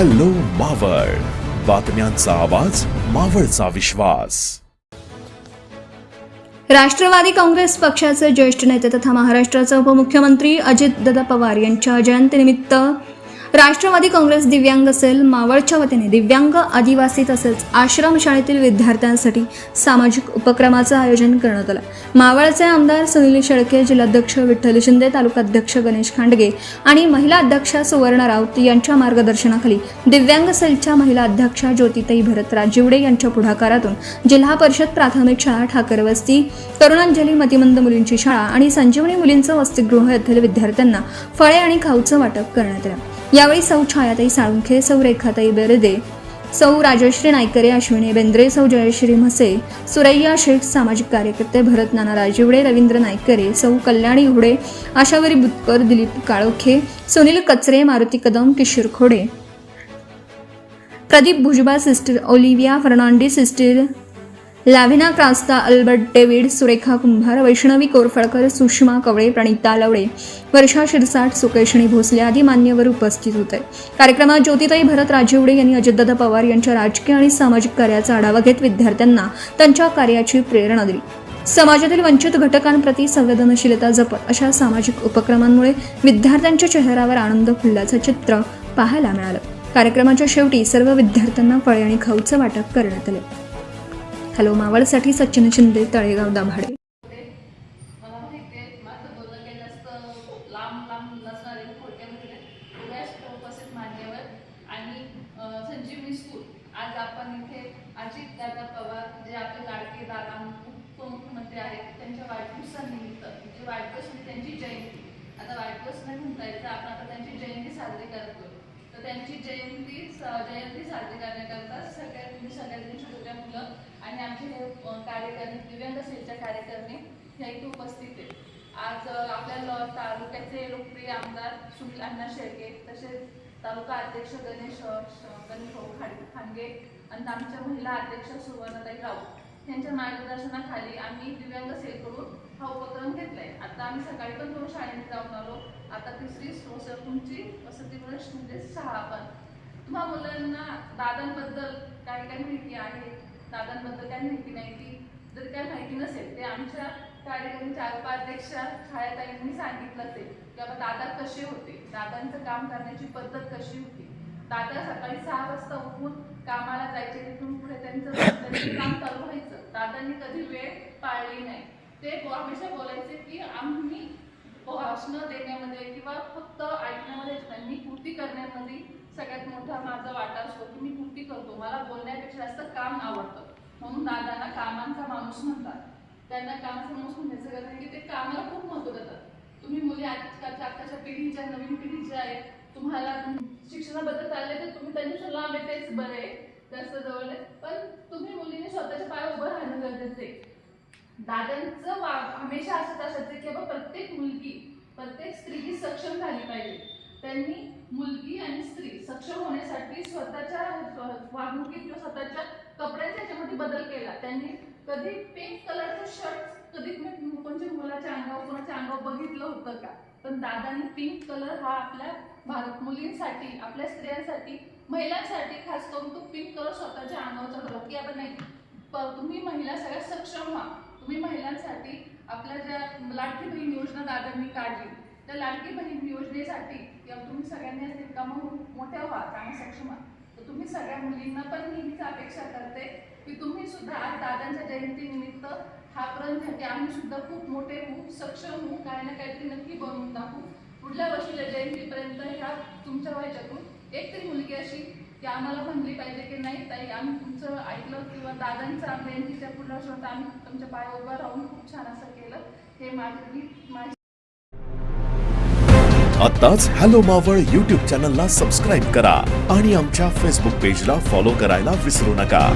Hello Maval, बातम्यांचा आवाज, मावळचा विश्वास. राष्ट्रवादी काँग्रेस पक्षाचे ज्येष्ठ नेते तथा महाराष्ट्राचे उपमुख्यमंत्री अजितदादा पवार यांच्या जयंतीनिमित्त राष्ट्रवादी काँग्रेस दिव्यांग सेल मावळच्या वतीने दिव्यांग, आदिवासी तसेच आश्रमशाळेतील विद्यार्थ्यांसाठी सामाजिक उपक्रमाचे आयोजन करण्यात आले. मावळचे आमदार सुनील शेळके, जिल्हाध्यक्ष विठ्ठल शिंदे, तालुकाध्यक्ष गणेश खांडगे आणि महिला अध्यक्षा सुवर्ण राऊत यांच्या मार्गदर्शनाखाली दिव्यांग सेलच्या महिला अध्यक्षा ज्योतिताई भरत राजिवडे यांच्या पुढाकारातून जिल्हा परिषद प्राथमिक शाळा ठाकरवस्ती, तरुणांजली मतिमंद मुलींची शाळा आणि संजीवनी मुलींचं वसतिगृह येथील विद्यार्थ्यांना फळे आणि खाऊचं वाटप करण्यात आलं. यावेळी सौ छायाताई साळुंखे, सौ रेखाताई बेरदे, सौ राजश्री नायकरे, अश्विनी बेंद्रे, सौ जयश्री म्हसे, सुरैया शेठ, सामाजिक कार्यकर्ते भरत नाना राजिवडे, रवींद्र नायकरे, सौ Kalyani Hude, Asavari बुतकर, Dilip Kalokhe, Sunil Kachare, Maruti Kadam, Kishor Khode, Pradeep Bhujbal, sister Olivia Fernandes, sister Lavina Crasta, Albert David, Surekha Kumbhar, Vaishnavi Korphalkar, Sushma Kavale, Pranita Lavale, Varsha Shirsat, Sukeshani Bhosale आदी मान्यवर उपस्थित होते. कार्यक्रमात ज्योतिताई भरत राजिवडे यांनी अजितदादा पवार यांच्या राजकीय आणि सामाजिक कार्याचा आढावा घेत विद्यार्थ्यांना त्यांच्या कार्याची प्रेरणा दिली. समाजातील वंचित घटकांप्रती संवेदनशीलता जपत अशा सामाजिक उपक्रमांमुळे विद्यार्थ्यांच्या चेहऱ्यावर आनंद फुलल्याचं चित्र पाहायला मिळालं. कार्यक्रमाच्या शेवटी सर्व विद्यार्थ्यांना फळे आणि खाऊचं वाटप करण्यात आले. हॅलो मावळसाठी सचिन शिंदे, तळेगाव, दाभाडे. मला माहिती आहे माझं बोलणं काही जास्त लांब नसणारे थोडक्यामध्ये उपस्थित मान्यवर आणि संजीवनी स्कूल. आज आपण इथे अजितदादा पवार जे आपले लाडके दादा उपमुख्यमंत्री आहेत त्यांच्या वाढदिवसानिमित्त जे वाढदिवस म्हणजे त्यांची जयंती, आता वाढदिवस नाही म्हणता येतं, आपण आता त्यांची जयंती साजरी करतो. तर त्यांची जयंती साजरी करण्याकरता सगळ्यांनी छोट्या मुलं आणि आमचे हे कार्यकर्ते, दिव्यांग सेलच्या कार्यकर्ते हे इथे उपस्थित आहेत. आज आपल्या तालुक्याचे लोकप्रिय आमदार सुनील अण्णा शेळके, तसेच तालुका अध्यक्ष गणेश खांडगे आणि आमच्या महिला अध्यक्ष सुवर्णताई राऊत यांच्या मार्गदर्शनाखाली आम्ही दिव्यांग सेलकडून हा उपक्रम घेतलाय. आता आम्ही सकाळी पण 2 शाळेत जाऊन आलो. आता तिसरी तुमची वसतिगृह म्हणजे 6. पण तुम्हा मुलांना दादांबद्दल काय माहिती आहे, दादांबद्दल काय माहिती नाही, ती जर काय माहिती नसेल ते आमच्या कार्यक्रमाच्या उपाध्यक्षा छायाताईंनी सांगितलं असेल की बाबा दादा कसे होते, दादांचं काम करण्याची पद्धत कशी होती. दादा सकाळी 6 वाजता उठून कामाला जायचे, तिथून पुढे त्यांचं काम चालू व्हायचं. दादांनी कधी वेळ पाळली नाही. ते हमेशा बोलायचे की आम्ही भाषण देण्यामध्ये किंवा फक्त ऐकण्यामध्ये त्यांनी कृती करण्यामध्ये सगळ्यात मोठा माझा वाटा असतो की मी कृती करतो. मला बोलण्यापेक्षा जास्त काम आवडतं, म्हणून दादांना कामांचा माणूस म्हणतात. त्यांना कामाचा माणूस म्हणण्याचं कारण की ते कामाला खूप महत्त्व देतात. तुम्ही मुली आताच्या पिढीच्या, नवीन पिढीच्या आहेत, तुम्हाला शिक्षणाबद्दल चालले तर तुम्ही त्यांच्या लांब आहे तेच बरे, जास्त जवळ आहे, पण तुम्ही मुलीने स्वतःच्या पायावर उभं राहणं गरजेचं आहे. दादांचं हमेशा असंच असायचं की बाबा प्रत्येक मुलगी, प्रत्येक स्त्री ही सक्षम झाली पाहिजे. त्यांनी मुलगी आणि स्त्री सक्षम होण्यासाठी स्वतःच्या वागणुकीत किंवा स्वतःच्या कपड्यांच्या ह्याच्यामध्ये बदल केला. त्यांनी कधी पिंक कलरचं शर्ट कधी कोणत्या मुलाच्या अंगावर, कोणाच्या अंगावर बघितलं होतं का? पण दादांनी पिंक कलर हा आपल्या मुलींसाठी, आपल्या स्त्रियांसाठी, महिलांसाठी खास करून तो पिंक कलर स्वतःच्या अंगावर चढवला की आपण नाही, तुम्ही महिला सगळ्या सक्षम व्हा. तुम्ही महिलांसाठी आपल्या ज्या लाडकी बहीण योजना दादांनी काढली, त्या लाडकी बहीण योजनेसाठी किंवा तुम्ही सगळ्यांनी कमावून मोठ्या व्हा, चांगल्या सक्षम व्हा. तर तुम्ही सगळ्या मुलींना पण नेहमीच अपेक्षा करते की तुम्ही सुद्धा आज दादांच्या जयंतीनिमित्त हा प्रण घ्या की आम्ही सुद्धा खूप मोठे होऊ, सक्षम होऊ, काही ना काहीतरी नक्की बनवून दाखवू. पुढल्या वर्षीच्या जयंतीपर्यंत ह्या तुमच्या व्हायच्यातून एक तरी मुलगी अशी की आम्हाला म्हणली पाहिजे की नाही ताई, आम्ही तुमचं ऐकलं किंवा दादांचं जयंतीच्या पुढल्या वर्षात आम्ही तुमच्या पाया उभं राहून खूप छान असं केलं. हे माझी आताच हॅलो मावळ YouTube चॅनलला सबस्क्राईब करा आणि आमच्या Facebook पेजला फॉलो करायला विसरू नका.